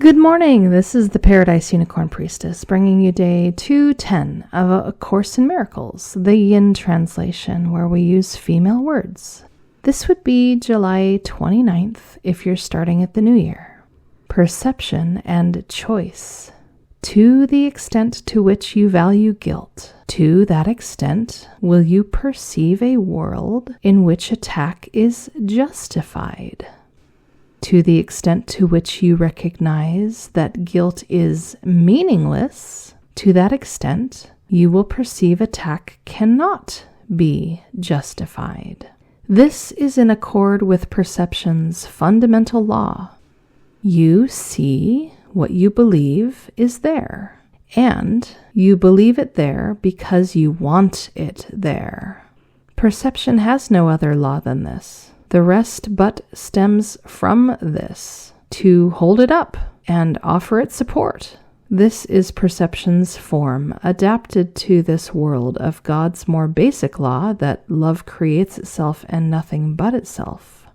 Good morning. This is the Paradise Unicorn Priestess bringing you day 210 of A Course in Miracles, the Yin translation, where we use female words. This would be July 29th if you're starting at the new year. Perception and choice. To the extent to which you value guilt, to that extent will you perceive a world in which attack is justified. To the extent to which you recognize that guilt is meaningless, to that extent you will perceive attack cannot be justified. This is in accord with perception's fundamental law. You see what you believe is there, and you believe it there because you want it there. Perception has no other law than this. The rest but stems from this, to hold it up and offer it support. This is perception's form, adapted to this world of God's more basic law that love creates itself and nothing but itself.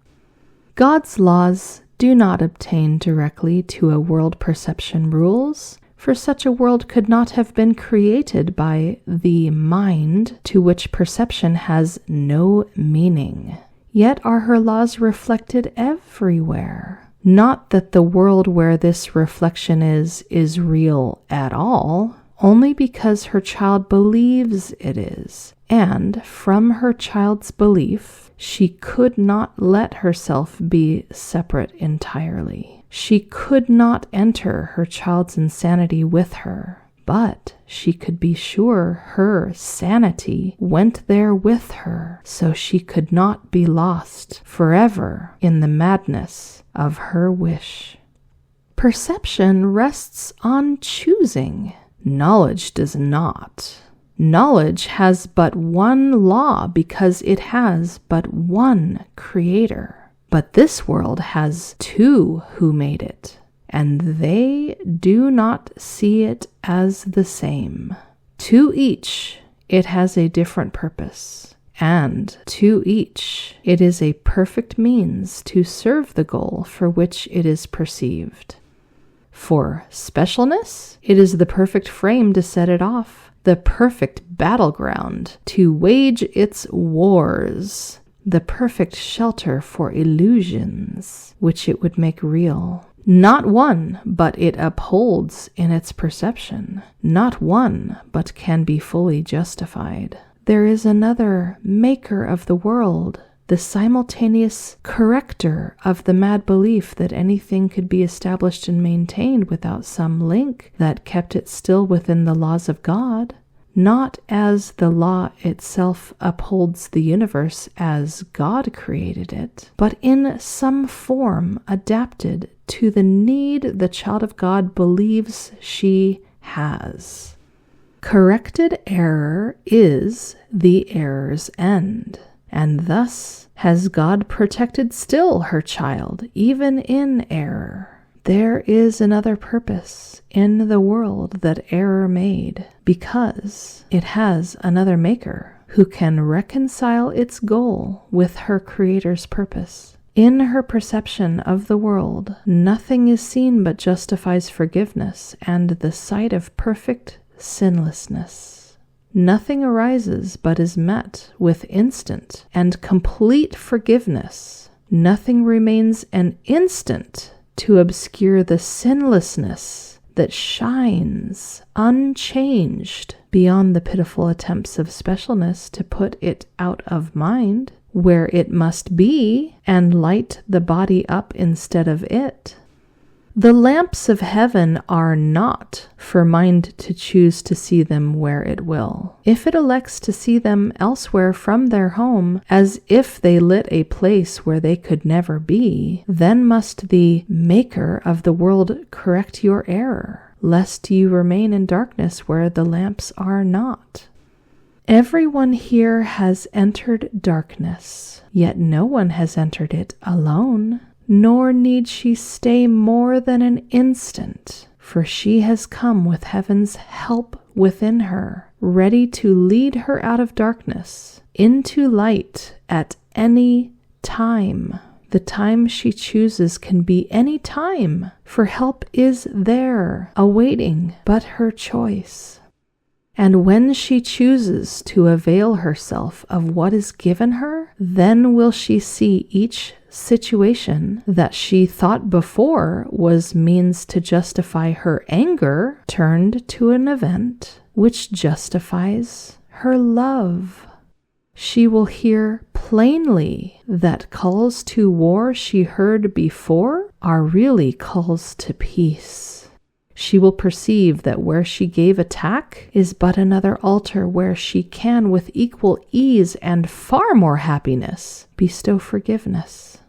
God's laws do not obtain directly to a world perception rules, for such a world could not have been created by the mind to which perception has no meaning. Yet are her laws reflected everywhere. Not that the world where this reflection is real at all, only because her child believes it is, and from her child's belief, she could not let herself be separate entirely. She could not enter her child's insanity with her. But she could be sure her sanity went there with her, so she could not be lost forever in the madness of her wish. Perception rests on choosing. Knowledge does not. Knowledge has but one law because it has but one creator. But this world has two who made it, and they do not see it as the same. To each, it has a different purpose, and to each, it is a perfect means to serve the goal for which it is perceived. For specialness, it is the perfect frame to set it off, the perfect battleground to wage its wars, the perfect shelter for illusions, which it would make real. Not one, but it upholds in its perception. Not one, but can be fully justified. There is another maker of the world, the simultaneous corrector of the mad belief that anything could be established and maintained without some link that kept it still within the laws of God. Not as the law itself upholds the universe as God created it, but in some form adapted to the need the child of God believes she has. Corrected error is the error's end, and thus has God protected still her child, even in error. There is another purpose in the world that error made, because it has another maker who can reconcile its goal with her creator's purpose. In her perception of the world, nothing is seen but justifies forgiveness and the sight of perfect sinlessness. Nothing arises but is met with instant and complete forgiveness. Nothing remains an instant to obscure the sinlessness that shines unchanged beyond the pitiful attempts of specialness to put it out of mind, where it must be, and light the body up instead of it. The lamps of heaven are not for mind to choose to see them where it will. If it elects to see them elsewhere from their home, as if they lit a place where they could never be, then must the Maker of the world correct your error, lest you remain in darkness where the lamps are not. Everyone here has entered darkness, yet no one has entered it alone. Nor need she stay more than an instant, for she has come with heaven's help within her, ready to lead her out of darkness into light at any time, The time she chooses can be any time, for help is there, awaiting but her choice. And when she chooses to avail herself of what is given her, then will she see each situation that she thought before was means to justify her anger turned to an event which justifies her love. She will hear plainly that calls to war she heard before are really calls to peace. She will perceive that where she gave attack is but another altar where she can with equal ease and far more happiness bestow forgiveness.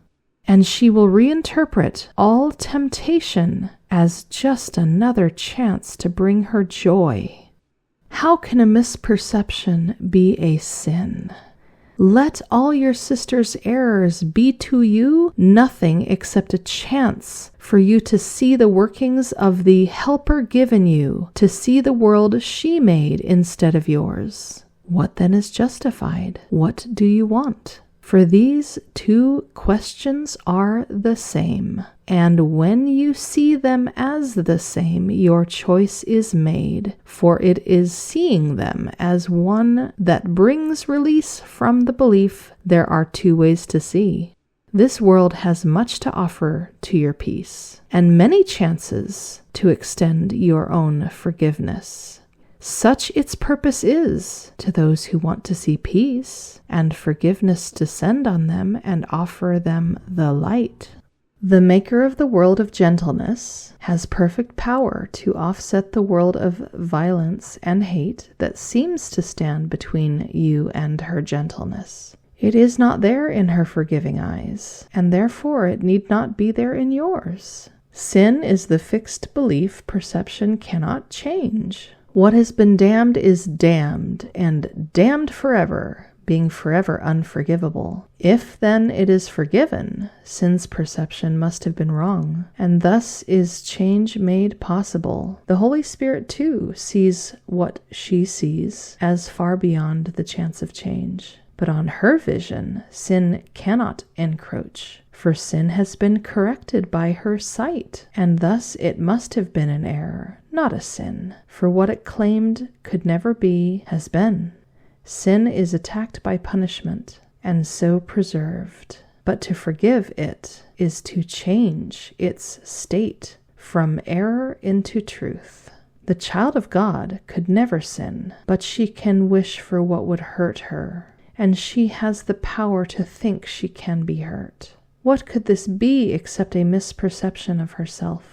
And she will reinterpret all temptation as just another chance to bring her joy. How can a misperception be a sin? Let all your sister's errors be to you nothing except a chance for you to see the workings of the helper given you, to see the world she made instead of yours. What then is justified? What do you want? For these two questions are the same, and when you see them as the same, your choice is made, for it is seeing them as one that brings release from the belief there are two ways to see. This world has much to offer to your peace, and many chances to extend your own forgiveness. Such its purpose is to those who want to see peace and forgiveness descend on them and offer them the light. The maker of the world of gentleness has perfect power to offset the world of violence and hate that seems to stand between you and her gentleness. It is not there in her forgiving eyes, and therefore it need not be there in yours. Sin is the fixed belief perception cannot change. What has been damned is damned, and damned forever, being forever unforgivable. If then it is forgiven, sin's perception must have been wrong, and thus is change made possible. The Holy Spirit too sees what she sees as far beyond the chance of change. But on her vision, sin cannot encroach, for sin has been corrected by her sight, and thus it must have been an error, not a sin, for what it claimed could never be has been. Sin is attacked by punishment, and so preserved. But to forgive it is to change its state from error into truth. The child of God could never sin, but she can wish for what would hurt her, and she has the power to think she can be hurt. What could this be except a misperception of herself?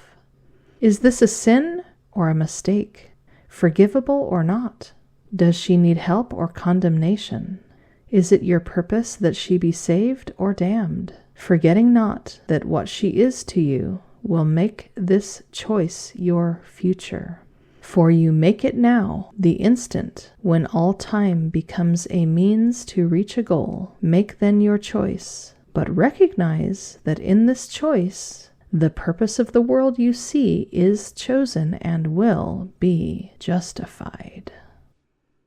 Is this a sin or a mistake? Forgivable or not? Does she need help or condemnation? Is it your purpose that she be saved or damned? Forgetting not that what she is to you will make this choice your future. For you make it now, the instant when all time becomes a means to reach a goal. Make then your choice, but recognize that in this choice, the purpose of the world you see is chosen and will be justified.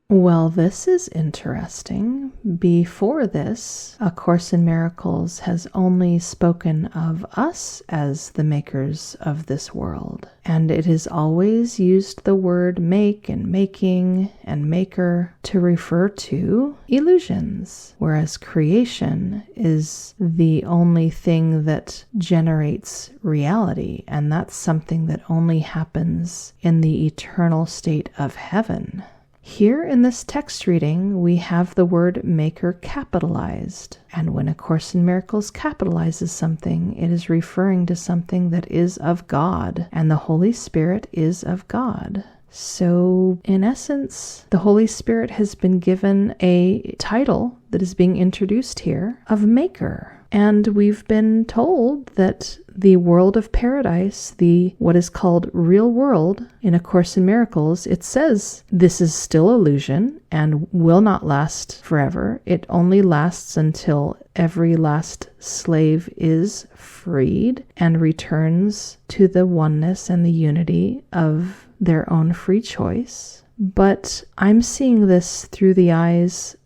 Well, this is interesting. Before this, A Course in Miracles has only spoken of us as the makers of this world, and it has always used the word make and making and maker to refer to illusions, whereas creation is the only thing that generates reality, and that's something that only happens in the eternal state of heaven. Here in this text reading, we have the word maker capitalized. And when A Course in Miracles capitalizes something, it is referring to something that is of God, and the Holy Spirit is of God. So, in essence, the Holy Spirit has been given a title that is being introduced here of maker. And we've been told that the world of paradise, the what is called real world in A Course in Miracles, it says this is still illusion and will not last forever. It only lasts until every last slave is freed and returns to the oneness and the unity of their own free choice. But I'm seeing this through the eyes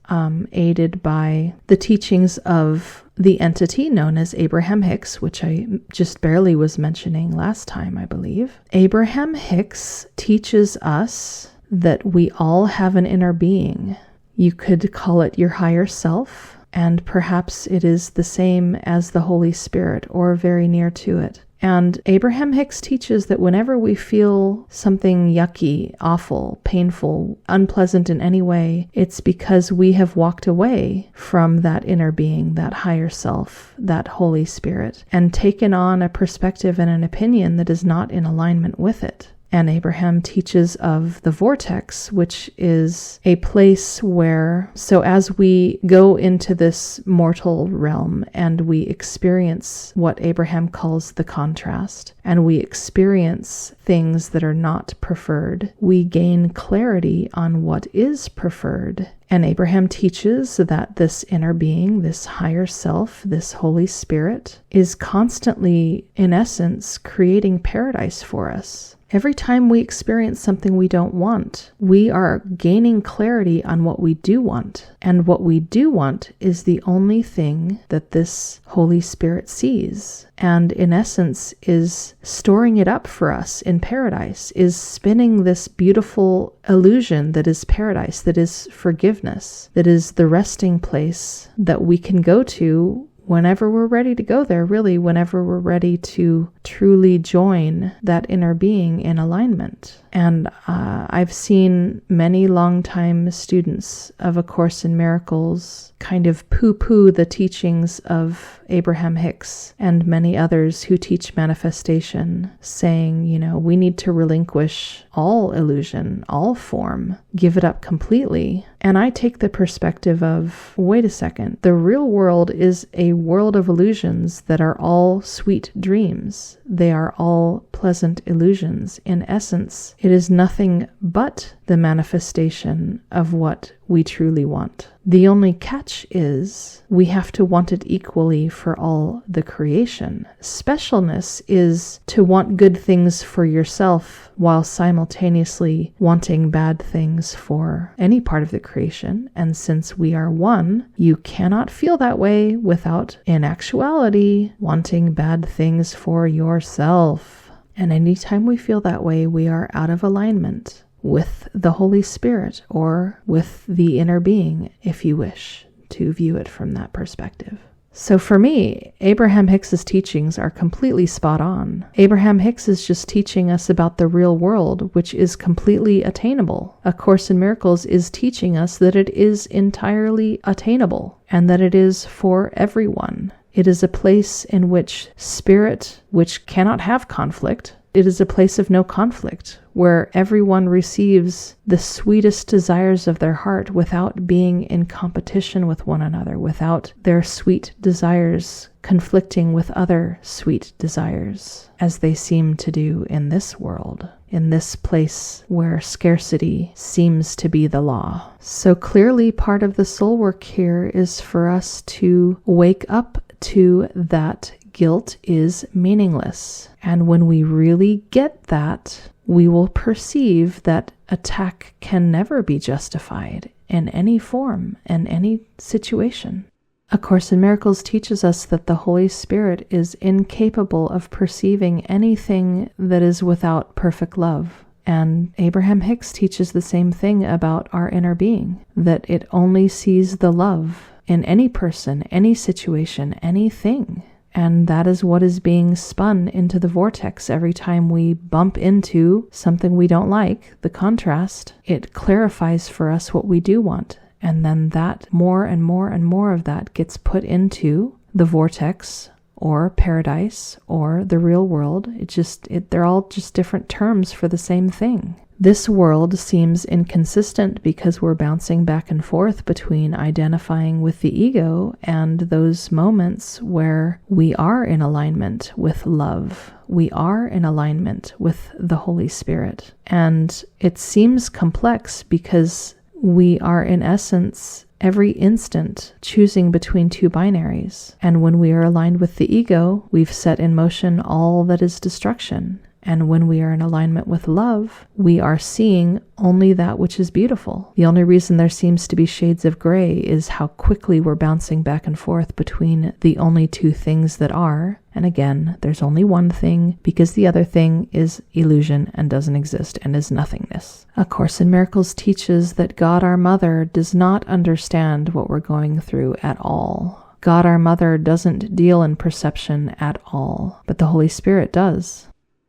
aided by the teachings of the entity known as Abraham Hicks, which I just barely was mentioning last time, I believe. Abraham Hicks teaches us that we all have an inner being. You could call it your higher self, and perhaps it is the same as the Holy Spirit or very near to it. And Abraham Hicks teaches that whenever we feel something yucky, awful, painful, unpleasant in any way, it's because we have walked away from that inner being, that higher self, that Holy Spirit, and taken on a perspective and an opinion that is not in alignment with it. And Abraham teaches of the vortex, which is a place where, so as we go into this mortal realm and we experience what Abraham calls the contrast, and we experience things that are not preferred, we gain clarity on what is preferred. And Abraham teaches that this inner being, this higher self, this Holy Spirit, is constantly, in essence, creating paradise for us. Every time we experience something we don't want, we are gaining clarity on what we do want. And what we do want is the only thing that this Holy Spirit sees. And in essence is storing it up for us in paradise, is spinning this beautiful illusion that is paradise, that is forgiveness, that is the resting place that we can go to whenever we're ready to go there, really, whenever we're ready to truly join that inner being in alignment. And I've seen many longtime students of A Course in Miracles kind of poo-poo the teachings of Abraham Hicks and many others who teach manifestation, saying, we need to relinquish all illusion, all form, give it up completely. And I take the perspective of, wait a second, the real world is a world of illusions that are all sweet dreams. They are all pleasant illusions. In essence, it is nothing but the manifestation of what we truly want. The only catch is we have to want it equally for all the creation. Specialness is to want good things for yourself while simultaneously wanting bad things for any part of the creation. And since we are one, you cannot feel that way without, in actuality, wanting bad things for yourself. And anytime we feel that way, we are out of alignment with the Holy Spirit or with the inner being, if you wish to view it from that perspective. So for me, Abraham Hicks's teachings are completely spot on. Abraham Hicks is just teaching us about the real world, which is completely attainable. A Course in Miracles is teaching us that it is entirely attainable and that it is for everyone. It is a place in which spirit, which cannot have conflict, it is a place of no conflict, where everyone receives the sweetest desires of their heart without being in competition with one another, without their sweet desires conflicting with other sweet desires, as they seem to do in this world, in this place where scarcity seems to be the law. So clearly part of the soul work here is for us to wake up to that guilt is meaningless. And when we really get that, we will perceive that attack can never be justified in any form, in any situation. A Course in Miracles teaches us that the Holy Spirit is incapable of perceiving anything that is without perfect love. And Abraham Hicks teaches the same thing about our inner being, that it only sees the love in any person, any situation, anything. And that is what is being spun into the vortex every time we bump into something we don't like, the contrast. It clarifies for us what we do want. And then that more and more and more of that gets put into the vortex or paradise or the real world. They're all just different terms for the same thing. This world seems inconsistent because we're bouncing back and forth between identifying with the ego and those moments where we are in alignment with love. We are in alignment with the Holy Spirit. And it seems complex because we are in essence every instant choosing between two binaries. And when we are aligned with the ego, we've set in motion all that is destruction. And when we are in alignment with love, we are seeing only that which is beautiful. The only reason there seems to be shades of gray is how quickly we're bouncing back and forth between the only two things that are. And again, there's only one thing because the other thing is illusion and doesn't exist and is nothingness. A Course in Miracles teaches that God our Mother does not understand what we're going through at all. God our Mother doesn't deal in perception at all, but the Holy Spirit does.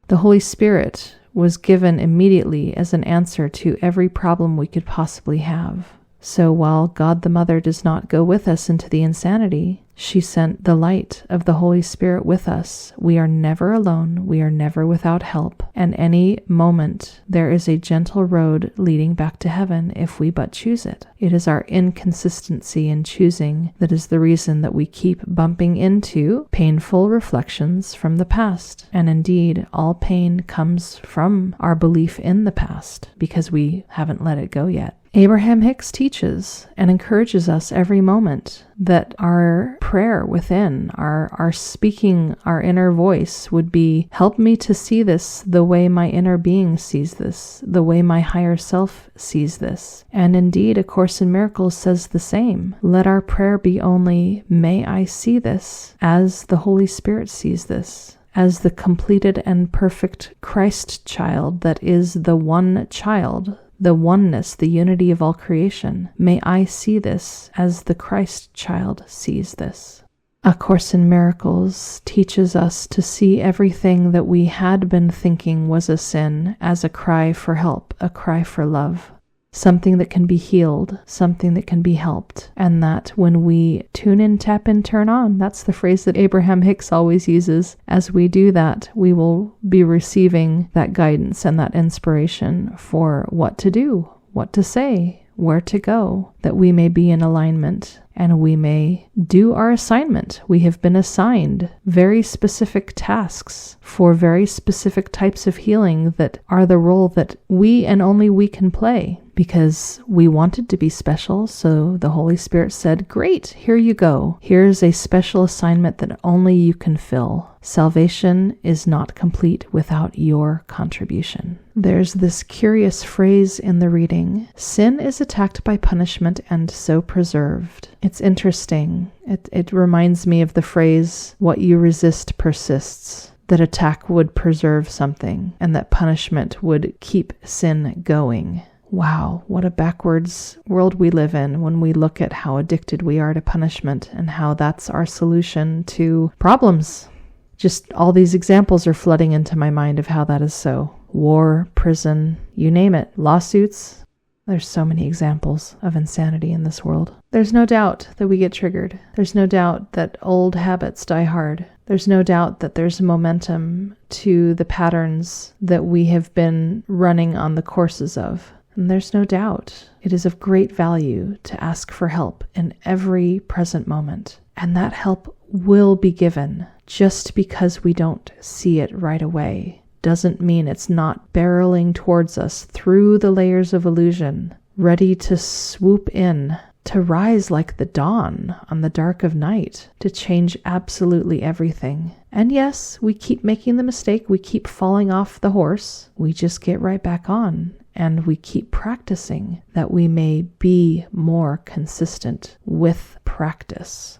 The Holy Spirit was given immediately as an answer to every problem we could possibly have. So while God the Mother does not go with us into the insanity, she sent the light of the Holy Spirit with us. We are never alone. We are never without help. And any moment there is a gentle road leading back to heaven if we but choose it. It is our inconsistency in choosing that is the reason that we keep bumping into painful reflections from the past. And indeed, all pain comes from our belief in the past because we haven't let it go yet. Abraham Hicks teaches and encourages us every moment that our prayer within, our speaking, our inner voice would be, help me to see this the way my inner being sees this, the way my higher self sees this. And indeed, A Course in Miracles says the same. Let our prayer be only, may I see this as the Holy Spirit sees this, as the completed and perfect Christ child that is the one child, the oneness, the unity of all creation. May I see this as the Christ child sees this. A Course in Miracles teaches us to see everything that we had been thinking was a sin as a cry for help, a cry for love. Something that can be healed, something that can be helped, and that when we tune in, tap in, turn on, that's the phrase that Abraham Hicks always uses. As we do that, we will be receiving that guidance and that inspiration for what to do, what to say, where to go, that we may be in alignment and we may do our assignment. We have been assigned very specific tasks for very specific types of healing that are the role that we and only we can play. Because we wanted to be special, so the Holy Spirit said, great, here you go. Here's a special assignment that only you can fill. Salvation is not complete without your contribution. There's this curious phrase in the reading, sin is attacked by punishment and so preserved. It's interesting. It reminds me of the phrase, what you resist persists. That attack would preserve something and that punishment would keep sin going. Wow, what a backwards world we live in when we look at how addicted we are to punishment and how that's our solution to problems. Just all these examples are flooding into my mind of how that is so. War, prison, you name it, lawsuits. There's so many examples of insanity in this world. There's no doubt that we get triggered. There's no doubt that old habits die hard. There's no doubt that there's momentum to the patterns that we have been running on the courses of. And there's no doubt it is of great value to ask for help in every present moment. And that help will be given. Just because we don't see it right away doesn't mean it's not barreling towards us through the layers of illusion, ready to swoop in, to rise like the dawn on the dark of night, to change absolutely everything. And yes, we keep making the mistake, we keep falling off the horse, we just get right back on. And we keep practicing that we may be more consistent with practice.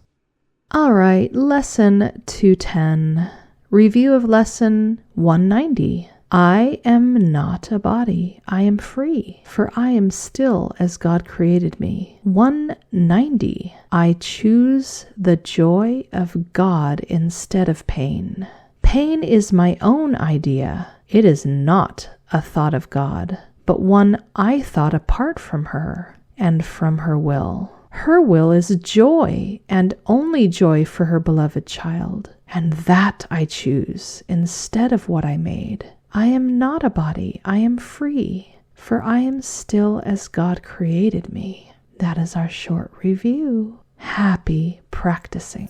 All right, lesson 210. Review of lesson 190. I am not a body. I am free, for I am still as God created me. 190. I choose the joy of God instead of pain. Pain is my own idea. It is not a thought of God, but one I thought apart from her and from her will. Her will is joy, and only joy for her beloved child, and that I choose instead of what I made. I am not a body, I am free, for I am still as God created me. That is our short review. Happy practicing.